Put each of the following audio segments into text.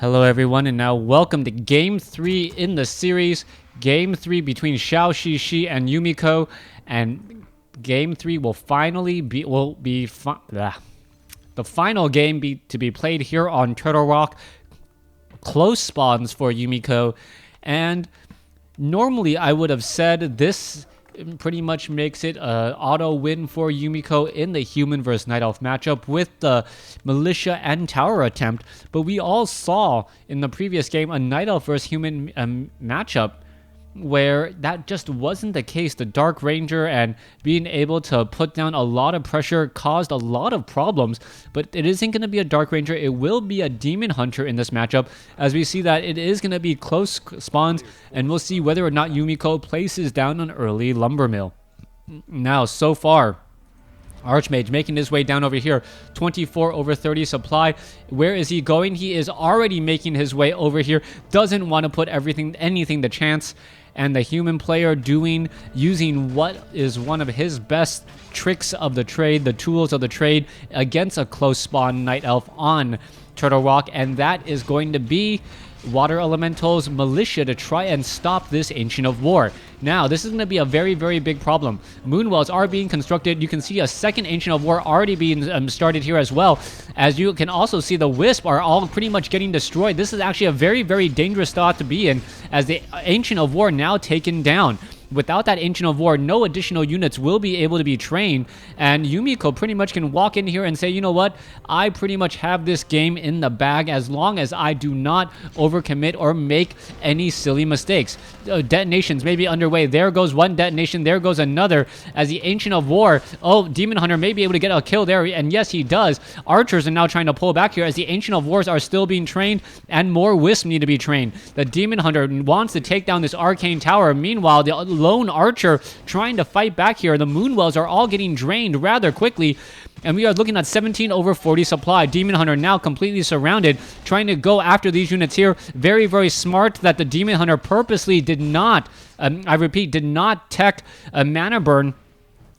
Hello everyone, and now welcome to Game 3 in the series. Game 3 between Zhouxixi and Yumiko, and Game 3 will finally be the final game to be played here on Turtle Rock. Close spawns for Yumiko, and normally I would have said this pretty much makes it an auto win for Yumiko in the human versus night elf matchup with the militia and tower attempt. But we all saw in the previous game a night elf versus human matchup where that just wasn't the case. The Dark Ranger and being able to put down a lot of pressure caused a lot of problems, but it isn't going to be a Dark Ranger. It will be a Demon Hunter in this matchup, as we see that it is going to be close spawns, and we'll see whether or not Yumiko places down an early lumber mill. Now, so far, Archmage making his way down over here. 24 over 30 supply. Where is he going? He is already making his way over here. Doesn't want to put anything to chance. And the human player using what is one of his best tricks of the trade, the tools of the trade, against a close spawn night elf on Turtle Rock, and that is going to be Water Elemental's militia to try and stop this Ancient of War. Now, this is going to be a very, very big problem. Moonwells are being constructed. You can see a second Ancient of War already being started here as well. As you can also see, the Wisp are all pretty much getting destroyed. This is actually a very, very dangerous spot to be in, as the Ancient of War now taken down. Without that Ancient of War, no additional units will be able to be trained, and Yumiko pretty much can walk in here and say, you know what, I pretty much have this game in the bag as long as I do not overcommit or make any silly mistakes. Detonations may be underway. There goes one detonation, there goes another, as the Ancient of War, Demon Hunter may be able to get a kill there, and yes, he does. Archers are now trying to pull back here, as the Ancient of Wars are still being trained, and more Wisps need to be trained. The Demon Hunter wants to take down this Arcane Tower. Meanwhile, the lone archer trying to fight back here. The Moonwells are all getting drained rather quickly, and we are looking at 17 over 40 supply. Demon Hunter now completely surrounded, trying to go after these units here. Very, very smart that the Demon Hunter purposely did not, I repeat, did not tech a mana burn,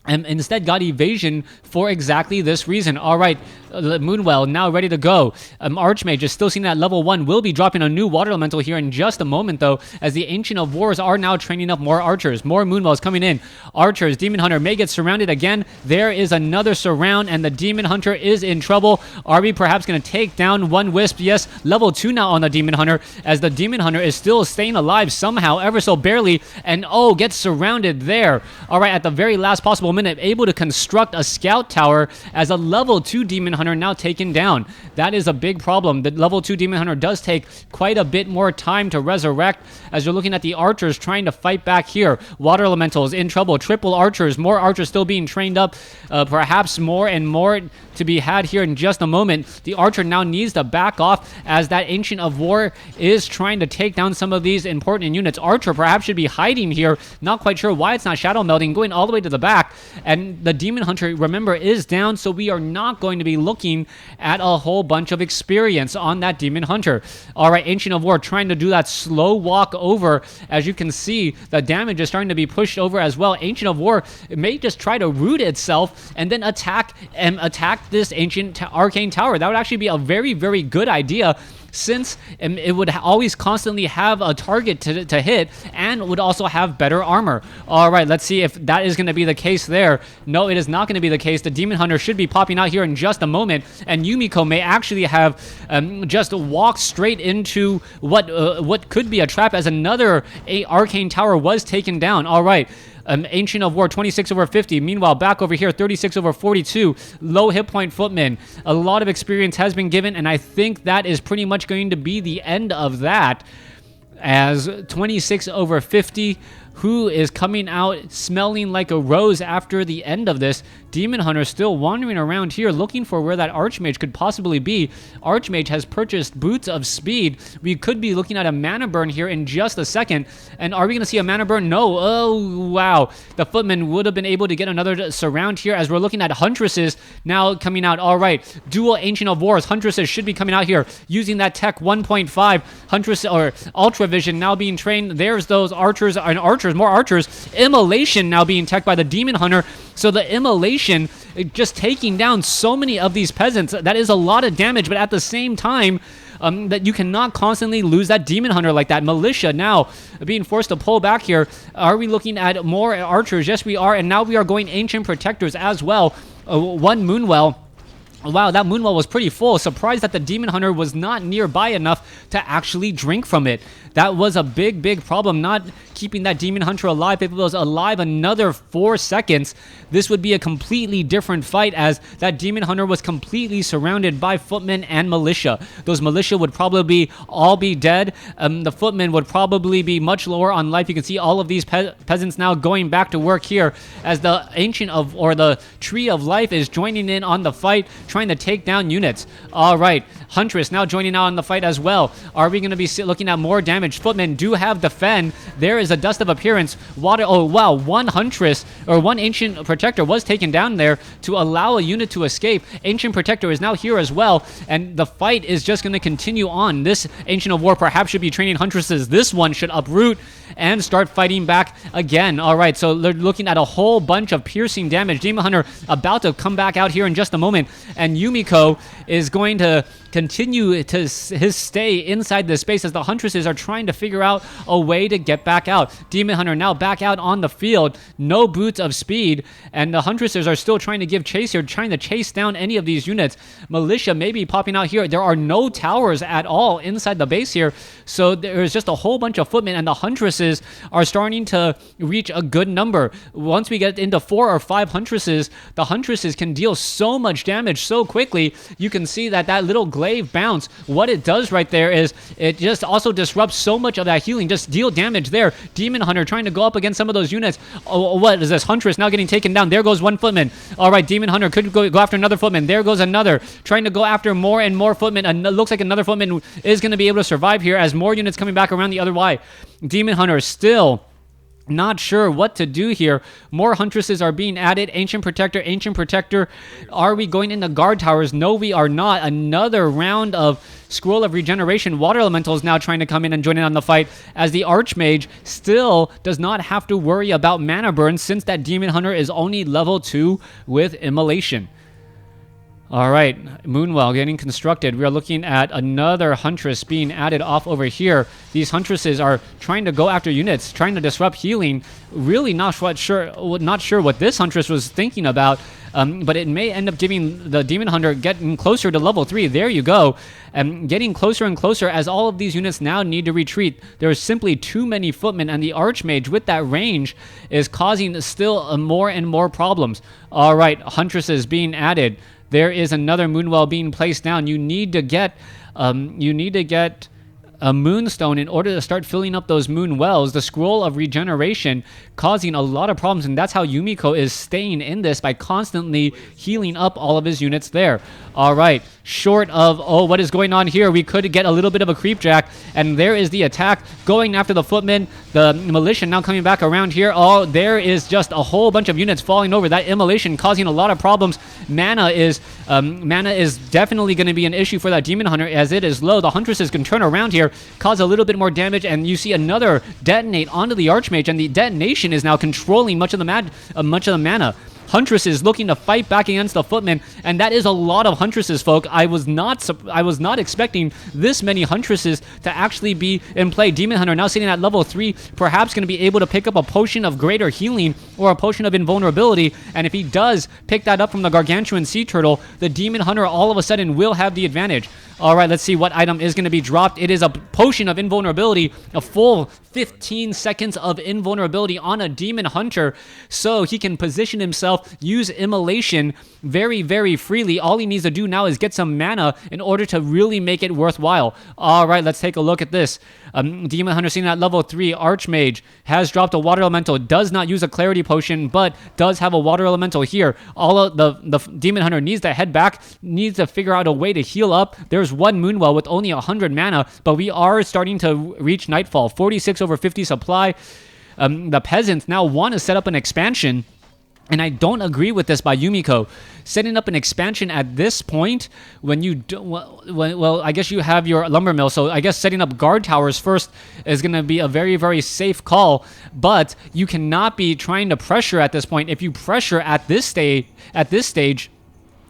and instead got evasion for exactly this reason. All right, Moonwell now ready to go. Archmage is still seeing that level 1. Will be dropping a new Water Elemental here in just a moment, though, as the Ancient of Wars are now training up more Archers. More Moonwells coming in. Archers, Demon Hunter may get surrounded again. There is another surround, and the Demon Hunter is in trouble. Are we perhaps going to take down one Wisp? Yes, level 2 now on the Demon Hunter, as the Demon Hunter is still staying alive somehow, ever so barely, and gets surrounded there. All right, at the very last possible minute, able to construct a scout tower as a level 2 Demon Hunter now taken down. That is a big problem. The level 2 Demon Hunter does take quite a bit more time to resurrect, as you're looking at the Archers trying to fight back here. Water Elementals in trouble. Triple Archers. More Archers still being trained up. Perhaps more and more to be had here in just a moment. The Archer now needs to back off, as that Ancient of War is trying to take down some of these important units. Archer perhaps should be hiding here. Not quite sure why it's not shadow melding, going all the way to the back. And the Demon Hunter, remember, is down, so we are not going to be looking at a whole bunch of experience on that Demon Hunter. All right, Ancient of War trying to do that slow walk over. As you can see, the damage is starting to be pushed over as well. Ancient of War may just try to root itself and then attack this ancient arcane tower. That would actually be a very, very good idea, since it would always constantly have a target to hit, and would also have better armor. All right, let's see if that is going to be the case there. No, it is not going to be the case. The Demon Hunter should be popping out here in just a moment, and Yumiko may actually have just walked straight into what could be a trap, as another arcane tower was taken down. All right. Ancient of War 26 over 50. Meanwhile, back over here, 36 over 42. Low hit point footman. A lot of experience has been given, and I think that is pretty much going to be the end of that, as 26 over 50. Who is coming out smelling like a rose after the end of this? Demon Hunter still wandering around here, looking for where that Archmage could possibly be. Archmage has purchased Boots of Speed. We could be looking at a mana burn here in just a second. And are we going to see a mana burn? No. Oh, wow. The Footman would have been able to get another surround here, as we're looking at Huntresses now coming out. All right. Dual Ancient of Wars. Huntresses should be coming out here using that tech 1.5. Huntress or Ultra Vision now being trained. There's those Archers and Archers. More Archers. Immolation now being teched by the Demon Hunter. So the Immolation just taking down so many of these peasants. That is a lot of damage, but at the same time, that you cannot constantly lose that Demon Hunter like that. Militia now being forced to pull back here. Are we looking at more archers? Yes, we are. And now we are going Ancient Protectors as well. One Moonwell. Wow, that Moonwell was pretty full. Surprised that the Demon Hunter was not nearby enough to actually drink from it. That was a big problem, not keeping that Demon Hunter alive. If it was alive another 4 seconds, this would be a completely different fight, as that Demon Hunter was completely surrounded by footmen and militia. Those militia would probably all be dead. The footmen would probably be much lower on life. You can see all of these peasants now going back to work here, as the the Tree of Life is joining in on the fight, trying to take down units. All right, Huntress now joining out on the fight as well. Are we going to be looking at more damage? Footmen do have defend. There is a Dust of Appearance. Water. Oh wow, one Huntress or one Ancient Protector was taken down there to allow a unit to escape. Ancient Protector is now here as well, and the fight is just going to continue on. This Ancient of War perhaps should be training Huntresses. This one should uproot and start fighting back again. All right, so they're looking at a whole bunch of piercing damage. Demon Hunter about to come back out here in just a moment, and Yumiko is going to continue to his stay inside the space as the Huntresses are trying to figure out a way to get back out. Demon Hunter now back out on the field, no boots of speed, and the Huntresses are still trying to give chase here, trying to chase down any of these units. Militia may be popping out here. There are no towers at all inside the base here, so there's just a whole bunch of footmen, and the Huntresses are starting to reach a good number. Once we get into 4 or 5 Huntresses, the Huntresses can deal so much damage so quickly. You can see that little glaive bounce, what it does right there is it just also disrupts so much of that healing. Just deal damage there. Demon Hunter trying to go up against some of those units. Oh, what is this? Huntress now getting taken down. There goes one footman. All right, Demon Hunter could go after another footman. There goes another. Trying to go after more and more footmen. And it looks like another footman is going to be able to survive here as more units coming back around the other way. Demon Hunter still not sure what to do here. More Huntresses are being added. Ancient Protector. Are we going into guard towers? No, we are not. Another round of Scroll of Regeneration. Water Elemental is now trying to come in and join in on the fight, as the Archmage still does not have to worry about mana burn, since that Demon Hunter is only level 2 with Immolation. All right, Moonwell getting constructed. We are looking at another Huntress being added off over here. These Huntresses are trying to go after units, trying to disrupt healing. Really not sure what this Huntress was thinking about, but it may end up giving the Demon Hunter getting closer to level 3. There you go. Getting closer and closer as all of these units now need to retreat. There are simply too many footmen, and the Archmage with that range is causing still more and more problems. All right, Huntresses being added. There is another Moonwell being placed down. You need to get a Moonstone in order to start filling up those Moon Wells. The Scroll of Regeneration causing a lot of problems, and that's how Yumiko is staying in this, by constantly healing up all of his units there. All right, short of, what is going on here? We could get a little bit of a creepjack, and there is the attack going after the footmen. The Militia now coming back around here. Oh, there is just a whole bunch of units falling over. That Immolation causing a lot of problems. Mana is definitely going to be an issue for that Demon Hunter, as it is low. The Huntresses can turn around here, cause a little bit more damage, and you see another detonate onto the Archmage, and the detonation is now controlling much of the mana. Huntress is looking to fight back against the footmen, and that is a lot of Huntresses, folk. I was not expecting this many Huntresses to actually be in play. Demon Hunter now sitting at level 3, perhaps going to be able to pick up a potion of greater healing or a potion of invulnerability, and if he does pick that up from the Gargantuan Sea Turtle, the Demon Hunter all of a sudden will have the advantage. All right, let's see what item is going to be dropped. It is a potion of invulnerability, a full 15 seconds of invulnerability on a Demon Hunter, so he can position himself, use Immolation very, very freely. All he needs to do now is get some mana in order to really make it worthwhile. All right, let's take a look at this. Demon Hunter seen at level 3. Archmage has dropped a Water Elemental, does not use a Clarity Potion, but does have a Water Elemental here. All of the Demon Hunter needs to head back, needs to figure out a way to heal up. There's one Moonwell with only 100 mana, but we are starting to reach Nightfall. 46 over 50 supply. The Peasants now want to set up an expansion. And I don't agree with this by Yumiko. Setting up an expansion at this point when you do, well, I guess you have your lumber mill, so I guess setting up guard towers first is going to be a very, very safe call. But you cannot be trying to pressure at this point. If you pressure at this stage,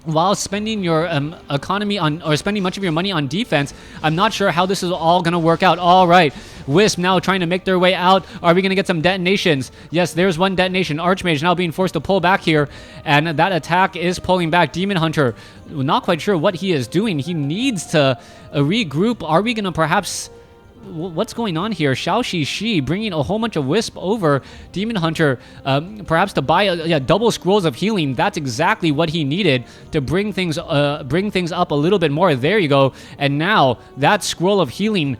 while spending your economy on, or spending much of your money on defense, I'm not sure how this is all going to work out. All right, Wisp now trying to make their way out. Are we going to get some detonations? Yes, there's one detonation. Archmage now being forced to pull back here, and that attack is pulling back. Demon Hunter, not quite sure what he is doing. He needs to regroup. Are we going to perhaps... What's going on here? Zhouxixi bringing a whole bunch of Wisp over. Demon Hunter, perhaps to buy double scrolls of healing. That's exactly what he needed to bring things up a little bit more. There you go. And now that scroll of healing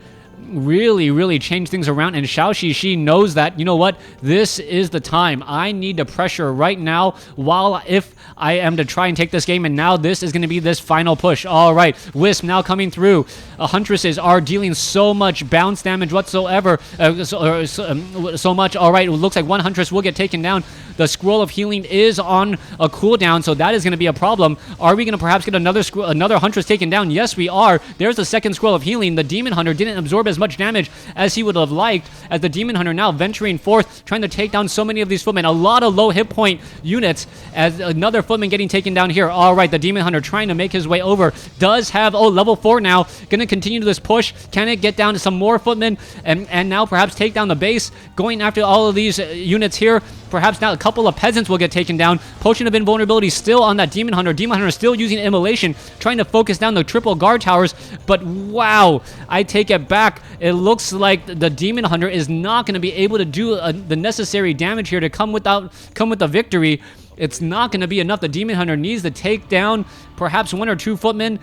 really changed things around, and Zhouxixi knows that, you know what, this is the time. I need to pressure right now while if I am to try and take this game, and now this is going to be this final push. All right, Wisp now coming through. Huntresses are dealing so much bounce damage whatsoever, so much. All right, it looks like one Huntress will get taken down. The scroll of healing is on a cooldown, so that is going to be a problem. Are we going to perhaps get another Huntress taken down? Yes, we are. There's the second scroll of healing. The Demon Hunter didn't absorb as much damage as he would have liked, as the Demon Hunter now venturing forth, trying to take down so many of these footmen. A lot of low hit point units, as another footman getting taken down here. All right, the Demon Hunter trying to make his way over. Does have, level 4 now. Going to continue this push. Can it get down to some more footmen and now perhaps take down the base? Going after all of these units here. Perhaps now a couple of peasants will get taken down. Potion of Invulnerability still on that Demon Hunter. Demon Hunter still using Immolation, trying to focus down the triple guard towers. But wow, I take it back. It looks like the Demon Hunter is not going to be able to do the necessary damage here to come with the victory. It's not going to be enough. The Demon Hunter needs to take down perhaps one or two footmen,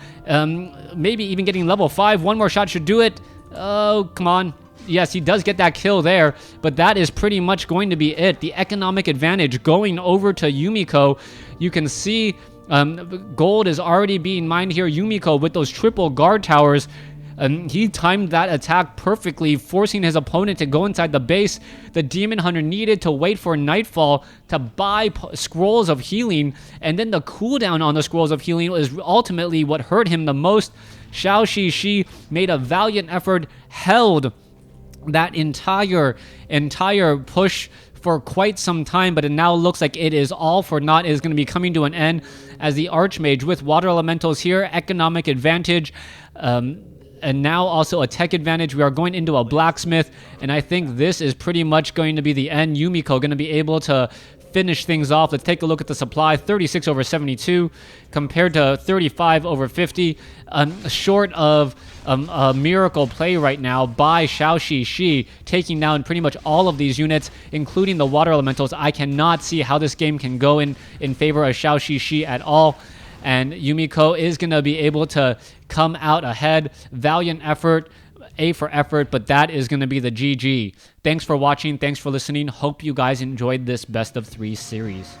maybe even getting level 5. One more shot should do it. Oh, come on. Yes, he does get that kill there, but that is pretty much going to be it. The economic advantage going over to Yumiko. You can see gold is already being mined here. Yumiko with those triple guard towers. He timed that attack perfectly, forcing his opponent to go inside the base. The Demon Hunter needed to wait for nightfall to buy scrolls of healing, and then the cooldown on the scrolls of healing is ultimately what hurt him the most. Zhouxixi made a valiant effort, held that entire push for quite some time, but it now looks like it is all for naught. It is going to be coming to an end as the Archmage with water elementals here, economic advantage, and now also a tech advantage. We are going into a blacksmith, and I think this is pretty much going to be the end. Yumiko going to be able to finish things off. Let's take a look at the supply. 36 over 72 compared to 35 over 50. Short of a miracle play right now by Zhouxixi, taking down pretty much all of these units, including the water elementals. I cannot see how this game can go in favor of Zhouxixi at all. And Yumiko is going to be able to come out ahead. Valiant effort. A for effort, but that is going to be the GG. Thanks for watching. Thanks for listening. Hope you guys enjoyed this best of 3 series.